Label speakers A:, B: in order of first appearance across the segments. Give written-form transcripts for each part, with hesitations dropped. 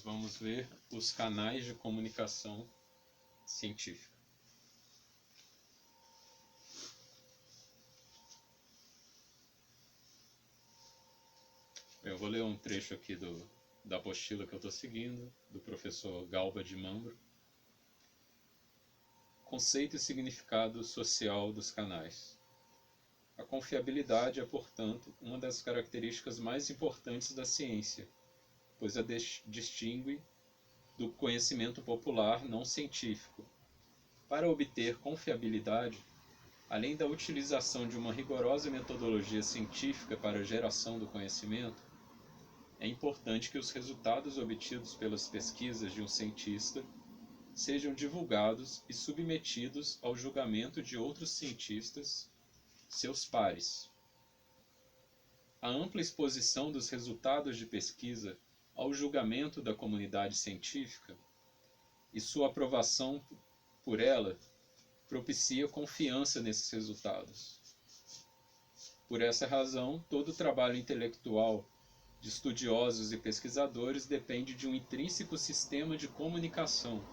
A: vamos ver os canais de comunicação científica. Eu vou ler um trecho aqui da apostila que eu estou seguindo, do professor Galba de Mambro. Conceito e significado social dos canais. A confiabilidade é, portanto, uma das características mais importantes da ciência, pois a distingue do conhecimento popular não científico. Para obter confiabilidade, além da utilização de uma rigorosa metodologia científica para a geração do conhecimento, é importante que os resultados obtidos pelas pesquisas de um cientista sejam divulgados e submetidos ao julgamento de outros cientistas, seus pares. A ampla exposição dos resultados de pesquisa ao julgamento da comunidade científica e sua aprovação por ela propicia confiança nesses resultados. Por essa razão, todo o trabalho intelectual de estudiosos e pesquisadores depende de um intrínseco sistema de comunicação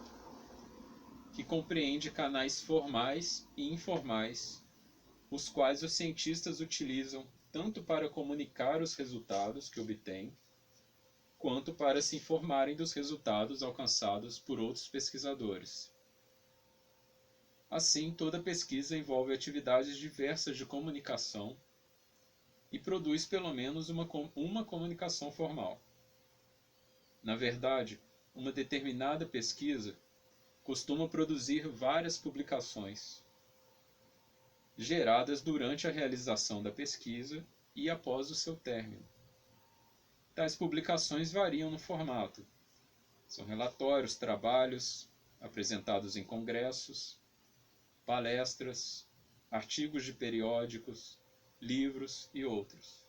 A: que compreende canais formais e informais, os quais os cientistas utilizam tanto para comunicar os resultados que obtêm, quanto para se informarem dos resultados alcançados por outros pesquisadores. Assim, toda pesquisa envolve atividades diversas de comunicação e produz pelo menos uma comunicação formal. Na verdade, uma determinada pesquisa costuma produzir várias publicações, geradas durante a realização da pesquisa e após o seu término. Tais publicações variam no formato. São relatórios, trabalhos apresentados em congressos, palestras, artigos de periódicos, livros e outros.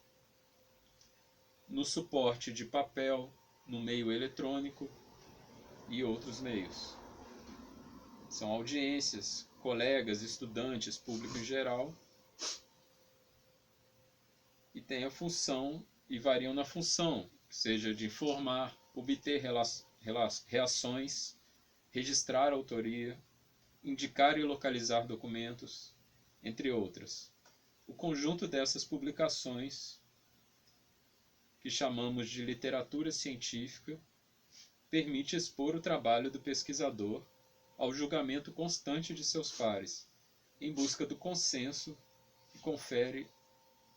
A: No suporte de papel, no meio eletrônico e outros meios. São audiências, colegas, estudantes, público em geral, e tem a função, e variam na função, seja de informar, obter reações, registrar autoria, indicar e localizar documentos, entre outras. O conjunto dessas publicações, que chamamos de literatura científica, permite expor o trabalho do pesquisador ao julgamento constante de seus pares, em busca do consenso que confere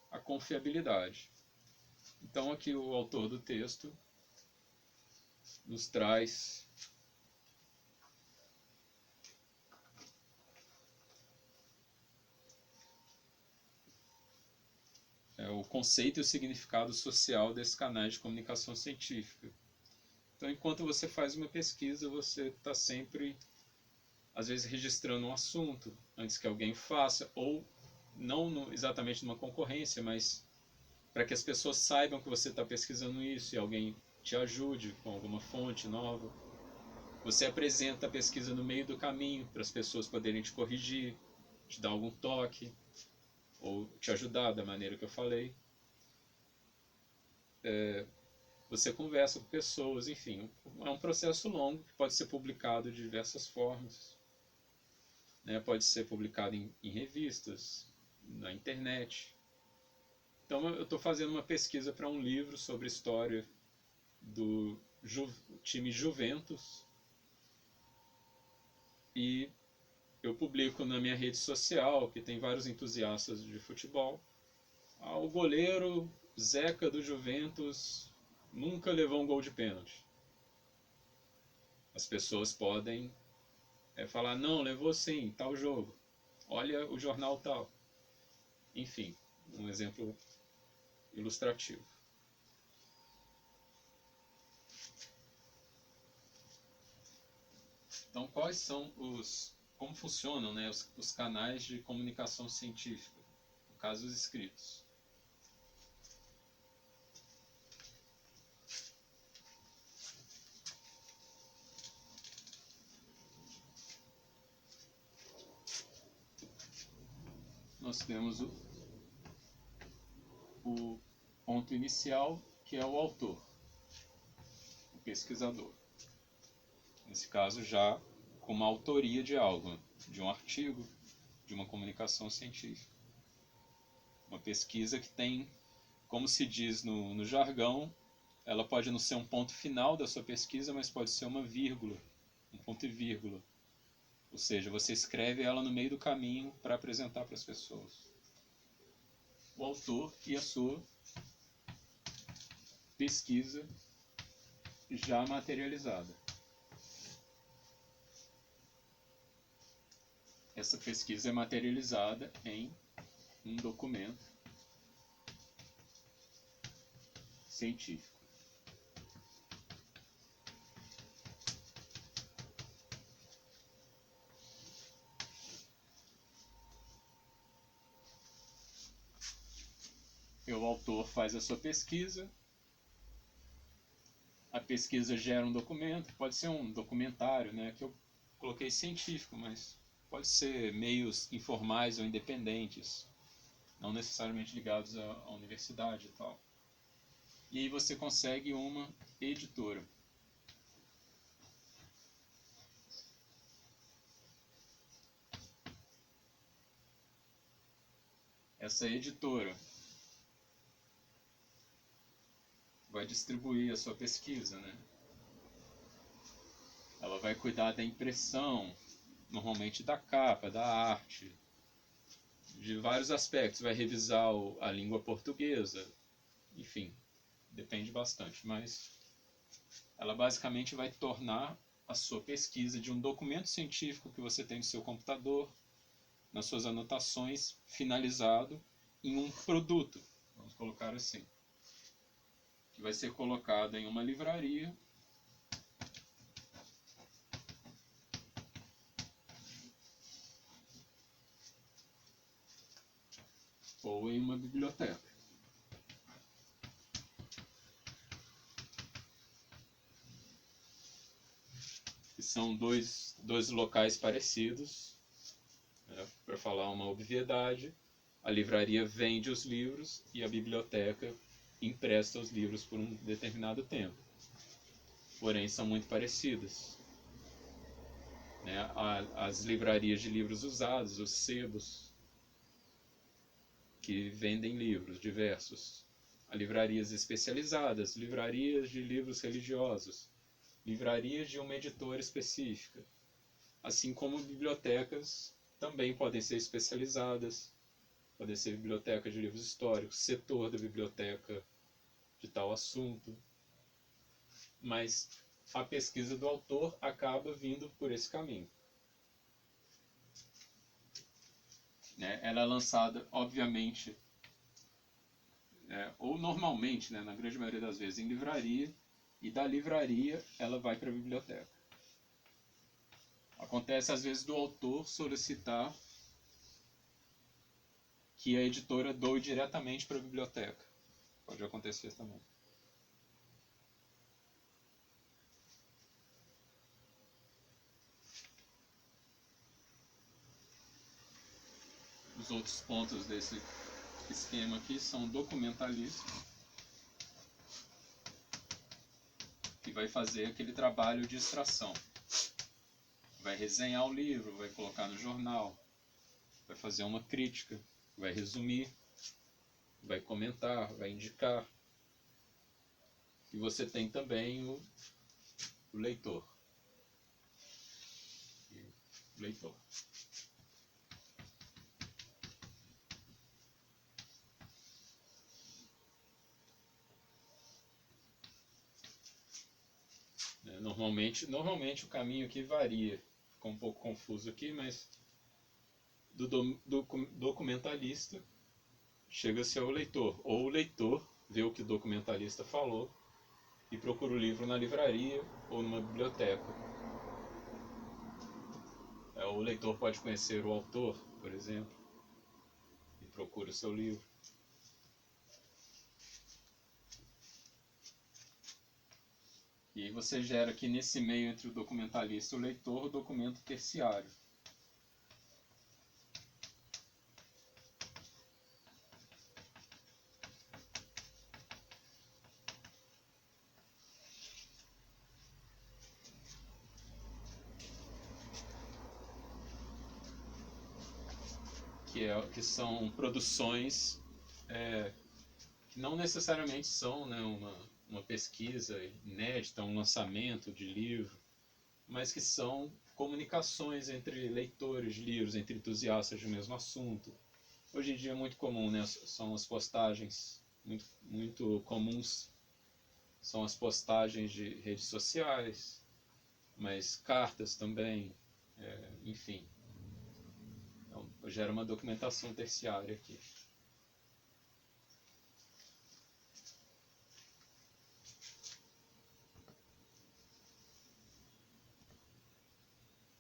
A: a confiabilidade. Então aqui o autor do texto nos traz o conceito e o significado social desses canais de comunicação científica. Então, enquanto você faz uma pesquisa, você está sempre, às vezes, registrando um assunto antes que alguém faça, ou não exatamente numa concorrência, mas para que as pessoas saibam que você está pesquisando isso e alguém te ajude com alguma fonte nova. Você apresenta a pesquisa no meio do caminho para as pessoas poderem te corrigir, te dar algum toque, ou te ajudar da maneira que eu falei. Você conversa com pessoas, enfim, é um processo longo que pode ser publicado de diversas formas. Pode ser publicado em revistas, na internet. Então eu estou fazendo uma pesquisa para um livro sobre a história do time Juventus e eu publico na minha rede social, que tem vários entusiastas de futebol. O goleiro Zeca do Juventus nunca levou um gol de pênalti. As pessoas podem falar, não, levou sim, tal jogo. Olha o jornal tal. Enfim, um exemplo ilustrativo. Então, quais são como funcionam, os canais de comunicação científica, no caso os escritos? Nós temos o ponto inicial, que é o autor. pesquisador. Nesse caso, já com uma autoria de algo, de um artigo, de uma comunicação científica. Uma pesquisa que tem, como se diz no jargão, ela pode não ser um ponto final da sua pesquisa, mas pode ser uma vírgula, um ponto e vírgula. Ou seja, você escreve ela no meio do caminho para apresentar para as pessoas. O autor e a sua pesquisa já materializada. Essa pesquisa é materializada em um documento científico. O autor faz a sua pesquisa, a pesquisa gera um documento, pode ser um documentário, né, que eu coloquei científico, mas pode ser meios informais ou independentes, não necessariamente ligados à universidade e tal. E aí você consegue uma editora. Essa editora vai distribuir a sua pesquisa, né? Ela vai cuidar da impressão, normalmente da capa, da arte, de vários aspectos. Vai revisar a língua portuguesa, enfim, depende bastante. Mas ela basicamente vai tornar a sua pesquisa de um documento científico que você tem no seu computador, nas suas anotações, finalizado em um produto, vamos colocar assim, que vai ser colocado em uma livraria ou em uma biblioteca. Que são dois locais parecidos, né? Para falar uma obviedade, a livraria vende os livros e a biblioteca empresta os livros por um determinado tempo. Porém, são muito parecidas. Né? As livrarias de livros usados, os sebos, que vendem livros diversos. Há livrarias especializadas, livrarias de livros religiosos, livrarias de uma editora específica. Assim como bibliotecas também podem ser especializadas, podem ser biblioteca de livros históricos, setor da biblioteca de tal assunto. Mas a pesquisa do autor acaba vindo por esse caminho. Ela é lançada, obviamente, ou normalmente, né, na grande maioria das vezes, em livraria, e da livraria ela vai para a biblioteca. Acontece às vezes do autor solicitar que a editora doe diretamente para a biblioteca. Pode acontecer também. Os outros pontos desse esquema aqui são documentalista, que vai fazer aquele trabalho de extração. Vai resenhar o livro, vai colocar no jornal, vai fazer uma crítica, vai resumir, vai comentar, vai indicar. E você tem também o leitor. O leitor. Normalmente o caminho aqui varia. Ficou um pouco confuso aqui, mas do documentalista chega-se ao leitor. Ou o leitor vê o que o documentalista falou e procura o livro na livraria ou numa biblioteca. O leitor pode conhecer o autor, por exemplo, e procura o seu livro. E aí você gera aqui nesse meio entre o documentalista e o leitor o documento terciário. que são produções que não necessariamente são, né, uma pesquisa inédita, um lançamento de livro, mas que são comunicações entre leitores de livros, entre entusiastas do mesmo assunto. Hoje em dia é muito comum, né, são as postagens muito comuns, são as postagens de redes sociais, mas cartas também, enfim. Então, gera uma documentação terciária aqui.